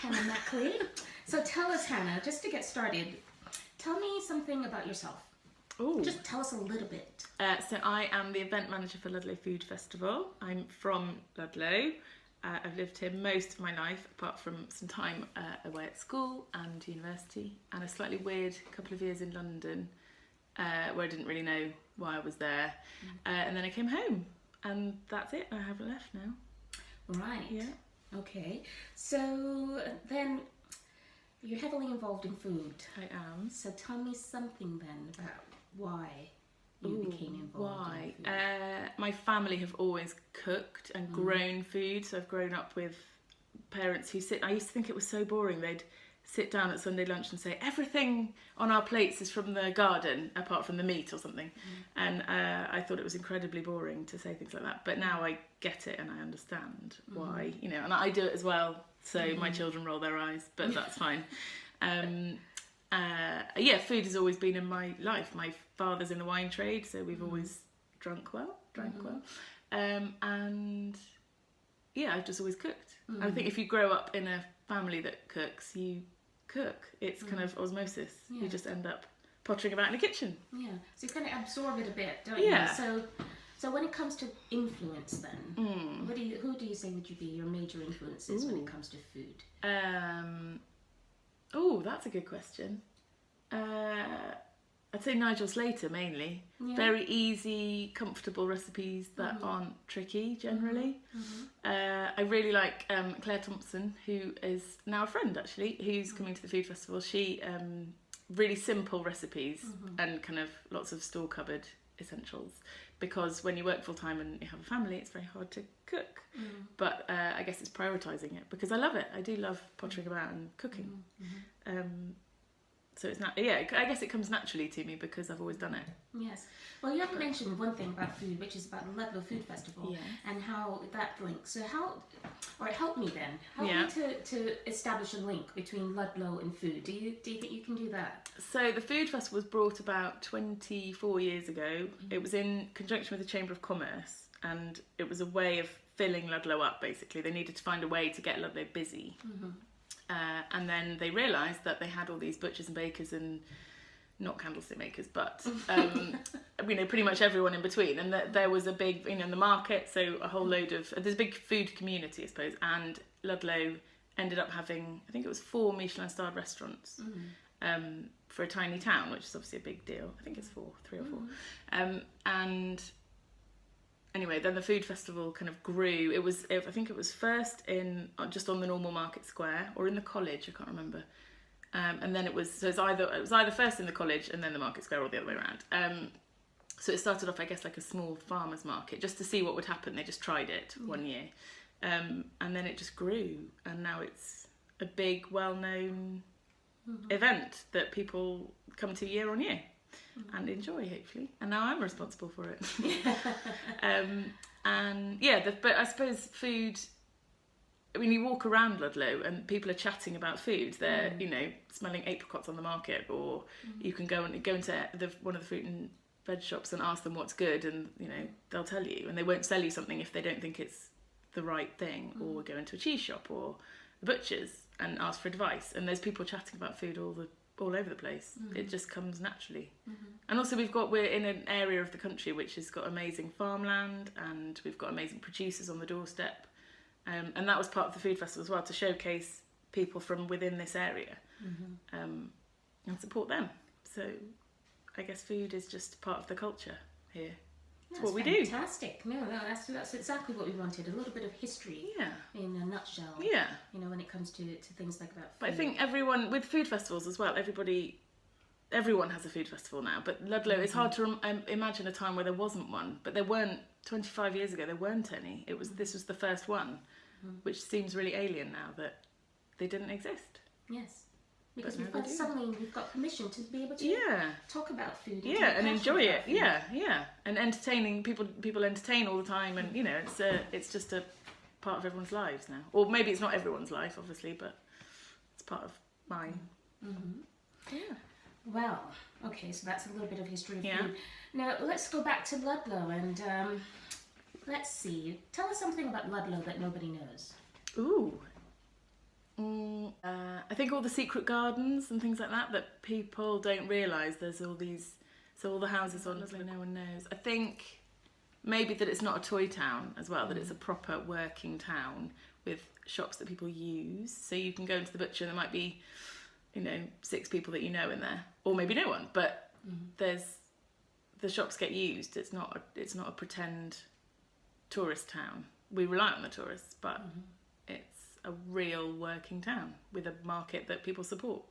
Hannah Mackley. So tell us, Hannah, just to get started, tell me something about yourself. Ooh. Just tell us a little bit. So I am the event manager for Ludlow Food Festival. I'm from Ludlow. I've lived here most of my life, apart from some time away at school and university, and a slightly weird couple of years in London, where I didn't really know why I was there. And then I came home, and that's it. I haven't left now. Right. Yeah. Okay. So then you're heavily involved in food. I am. So tell me something then about why you became involved in food. My family have always cooked and grown food, so I've grown up with parents who I used to think it was so boring. They'd sit down at Sunday lunch and say, everything on our plates is from the garden, apart from the meat or something. And I thought it was incredibly boring to say things like that. But now I get it and I understand why, and I do it as well. So my children roll their eyes, but that's fine. Food has always been in my life. My father's in the wine trade, so we've always drank well. And I've just always cooked. I think if you grow up in a family that cooks, you cook. It's kind of osmosis. Yeah. You just end up pottering about in a kitchen. Yeah, so you kind of absorb it a bit, don't you? So when it comes to influence then, who do you say would you be your major influences when it comes to food? That's a good question. I'd say Nigel Slater mainly. Yeah. Very easy, comfortable recipes that aren't tricky generally. I really like Claire Thompson, who is now a friend actually, who's coming to the food festival. She really simple recipes and kind of lots of store cupboard essentials, because when you work full time and you have a family, it's very hard to cook. But I guess it's prioritising it, because I love it. I do love pottering about and cooking. So it's not, I guess it comes naturally to me because I've always done it. Yes. Well, you haven't mentioned one thing about food, which is about the Ludlow Food Festival and how that links. So help me then. Help me to establish a link between Ludlow and food. Do you think you can do that? So the food festival was brought about 24 years ago. It was in conjunction with the Chamber of Commerce, and it was a way of filling Ludlow up, basically. They needed to find a way to get Ludlow busy. And then they realised that they had all these butchers and bakers and not candlestick makers, but pretty much everyone in between. And that there was a big, in the market, so a whole load of, there's a big food community, I suppose. And Ludlow ended up having, I think it was 4 Michelin-starred restaurants for a tiny town, which is obviously a big deal. I think it's 3 or 4. And anyway, then the food festival kind of grew. I think it was first in just on the normal market square or in the college. I can't remember. And then it was either first in the college and then the market square, or the other way around. So it started off, I guess, like a small farmers market, just to see what would happen. They just tried it one year, and then it just grew, and now it's a big, well-known event that people come to year on year. And enjoy, hopefully. And now I'm responsible for it. But I suppose food, you walk around Ludlow and people are chatting about food. They're, smelling apricots on the market, or you can go into one of the fruit and veg shops and ask them what's good, and, they'll tell you. And they won't sell you something if they don't think it's the right thing. Or go into a cheese shop or the butcher's and ask for advice. And there's people chatting about food all over the place. It just comes naturally. And also we're in an area of the country which has got amazing farmland, and we've got amazing producers on the doorstep, and that was part of the food festival as well, to showcase people from within this area and support them. So I guess food is just part of the culture here. That's what we do. Fantastic. No, that's exactly what we wanted. A little bit of history in a nutshell. Yeah. When it comes to things like that. Food. But I think everyone, with food festivals as well, everyone has a food festival now. But Ludlow, it's hard to imagine a time where there wasn't one. But there weren't, 25 years ago, there weren't any. This was the first one, which seems really alien now that they didn't exist. Yes. Because we've got permission to be able to talk about food. And enjoy it. And entertaining people entertain all the time, and it's just a part of everyone's lives now. Or maybe it's not everyone's life, obviously, but it's part of mine. Yeah. Well, okay, so that's a little bit of history of food. Now let's go back to Ludlow and let's see. Tell us something about Ludlow that nobody knows. Ooh. I think all the secret gardens and things like that people don't realise there's all these, so all the houses on Ludlow no one knows. I think maybe that it's not a toy town as well, that it's a proper working town with shops that people use. So you can go into the butcher and there might be, 6 people that you know in there, or maybe no one, but the shops get used. It's not a pretend tourist town. We rely on the tourists, but it's a real working town with a market that people support.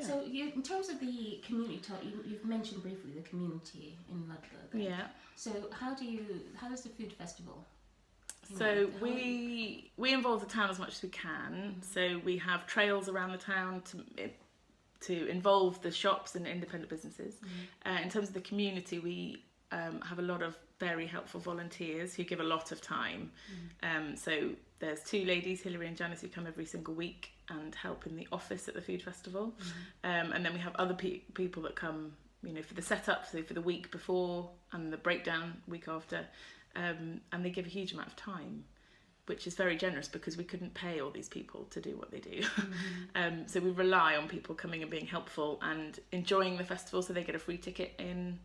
So in terms of the community, you've mentioned briefly the community in Ludlow. Yeah. So how does the food festival? So we involve the town as much as we can. So we have trails around the town to involve the shops and independent businesses. In terms of the community, we have a lot of very helpful volunteers who give a lot of time. So there's 2 ladies, Hilary and Janice, who come every single week and help in the office at the food festival. And then we have other people that come, for the setup, so for the week before and the breakdown week after. And they give a huge amount of time, which is very generous because we couldn't pay all these people to do what they do. So we rely on people coming and being helpful and enjoying the festival, so they get a free ticket in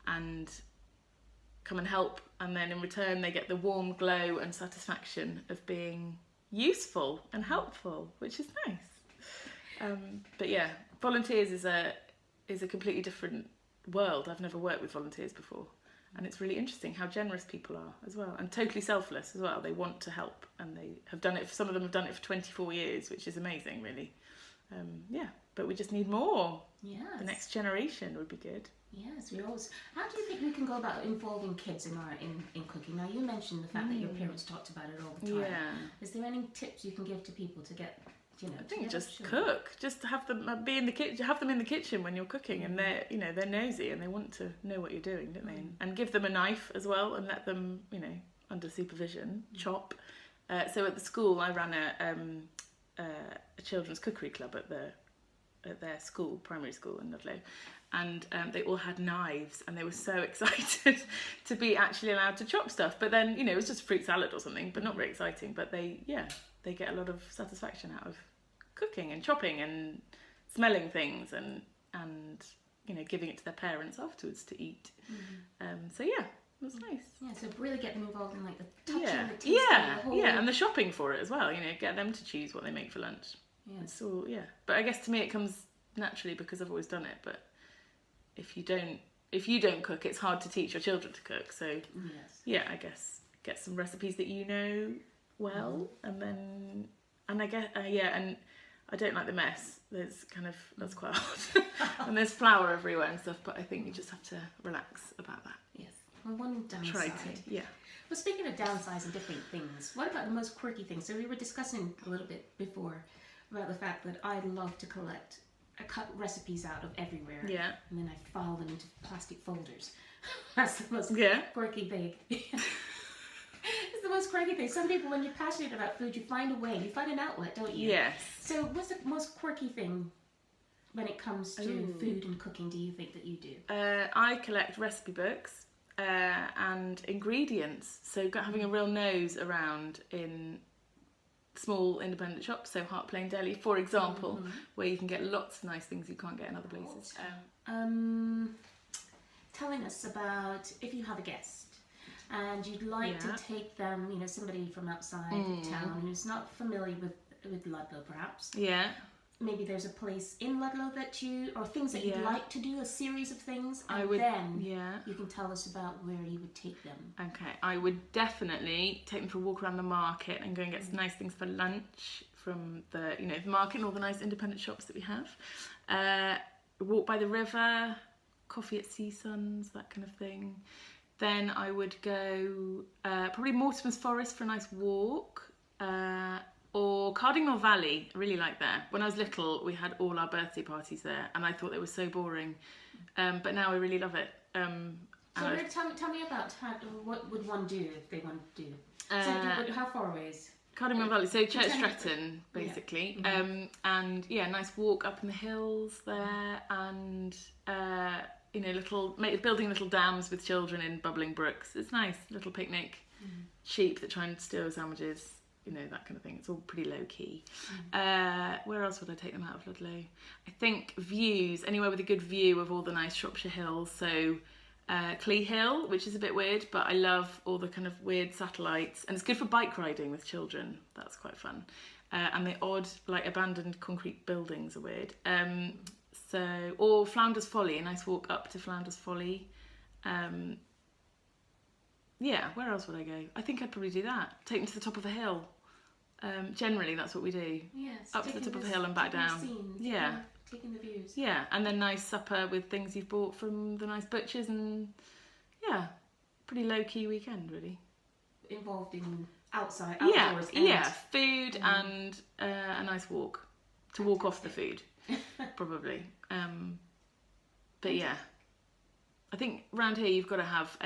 and come and help, and then in return they get the warm glow and satisfaction of being useful and helpful, which is nice. But yeah, volunteers is a completely different world. I've never worked with volunteers before, and it's really interesting how generous people are as well, and totally selfless as well. They want to help, and they have done it. Some of them have done it for 24 years, which is amazing, really. But we just need more. Yes. The next generation would be good. Yes, we always. How do you think we can go about involving kids in cooking? Now, you mentioned the fact that your parents talked about it all the time. Yeah. Is there any tips you can give to people to get, I think just cook. Just have them be in the kitchen. Have them in the kitchen when you're cooking, and they're nosy and they want to know what you're doing, don't they? And give them a knife as well, and let them, under supervision, chop. So at the school, I ran a children's cookery club at their school, primary school in Ludlow. And they all had knives, and they were so excited to be actually allowed to chop stuff. But then, it was just fruit salad or something, but not very exciting. But they get a lot of satisfaction out of cooking and chopping and smelling things and giving it to their parents afterwards to eat. So yeah, it was nice. Yeah, so really get them involved in like the touching, the tasting, and the shopping for it as well. Get them to choose what they make for lunch. Yeah. So but I guess to me it comes naturally because I've always done it. But if you don't cook, it's hard to teach your children to cook. So I guess get some recipes that you know well, and I guess and I don't like the mess. That's quite hard, and there's flour everywhere and stuff. But I think you just have to relax about that. Yes. Well, one downside. Well, speaking of downsides and different things, what about the most quirky things? So we were discussing a little bit before about the fact that I love to collect. I cut recipes out of everywhere, and then I file them into plastic folders. That's the most quirky thing. It's the most quirky thing. Some people, when you're passionate about food, you find a way, you find an outlet, don't you? Yes. So what's the most quirky thing when it comes to food and cooking, do you think that you do? I collect recipe books and ingredients, so having a real nose around in small independent shops, so Heart Plain Deli, for example, where you can get lots of nice things you can't get in other places. Telling us about if you have a guest and you'd like to take them, somebody from outside town who's not familiar with Ludlow, perhaps. Yeah. Maybe there's a place in Ludlow or things that you'd like to do, a series of things, and you can tell us about where you would take them. Okay, I would definitely take them for a walk around the market and go and get some nice things for lunch from the market and all the nice independent shops that we have. Walk by the river, coffee at Sea Suns, that kind of thing. Then I would go probably Mortimer's Forest for a nice walk. Or Cardinal Valley, I really like there. When I was little, we had all our birthday parties there, and I thought they were so boring. But now I really love it. So tell me about what would one do if they want to do? How far away is Cardinal Valley? So Church Stretton, basically. Yeah. And nice walk up in the hills there, and building little dams with children in bubbling brooks. It's nice, little picnic. Sheep that try and steal sandwiches. you know, that kind of thing. It's all pretty low key. Where else would I take them out of Ludlow? I think views, anywhere with a good view of all the nice Shropshire hills. So Clee Hill, which is a bit weird, but I love all the kind of weird satellites, and it's good for bike riding with children. That's quite fun. And the odd, like, abandoned concrete buildings are weird. Or Flounders Folly, a nice walk up to Flounders Folly. Yeah, where else would I go? I think I'd probably do that. Take them to the top of a hill. Generally, that's what we do. Yes, up to the top of a hill and back down. Yeah, taking the views. Yeah, and then nice supper with things you've bought from the nice butchers, and yeah, pretty low key weekend really. Involved in outdoors. Food and a nice walk to walk off the food, probably. But yeah, I think round here you've got to have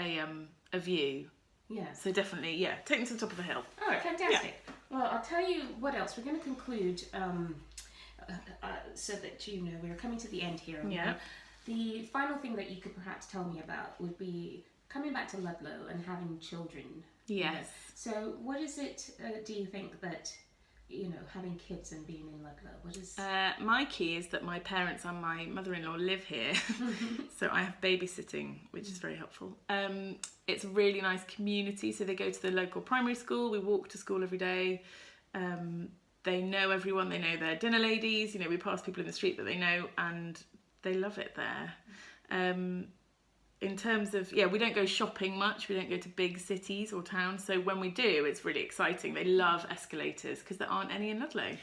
a view. Yeah. So definitely, yeah, take them to the top of a hill. All right, fantastic. Yeah. Well, I'll tell you what else. We're going to conclude so that you know we're coming to the end here. Yeah. The final thing that you could perhaps tell me about would be coming back to Ludlow and having children. Yes. So what is it, do you think, that, you know, having kids and being in Ludlow, what is... my key is that my parents and my mother-in-law live here, so I have babysitting, which is very helpful. It's a really nice community, so they go to the local primary school, we walk to school every day, they know everyone, they know their dinner ladies, you know, we pass people in the street that they know, and they love it there. In terms of, we don't go shopping much, we don't go to big cities or towns, so when we do, it's really exciting. They love escalators because there aren't any in Ludlow.